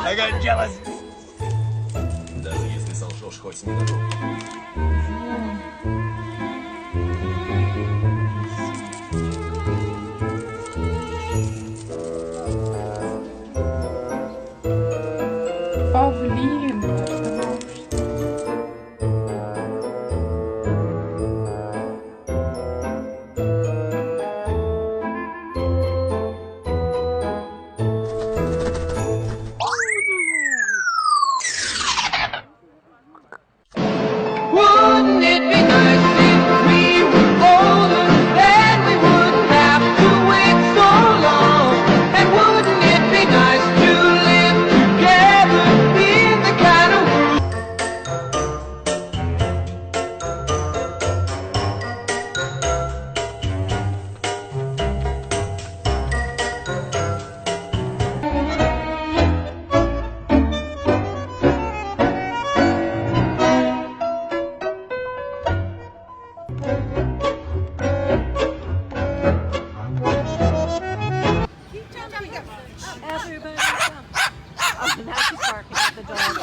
I got jealous. Даже если солжешь хоть минуту. Павлин. Wouldn't it be nice if we were older, then we wouldn't have to wait so long? And wouldn't it be nice to live together in the kind of world? Everybody jump. Oh, now she's barking at the dog.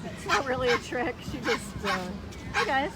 It's not really a trick. She just, hey guys.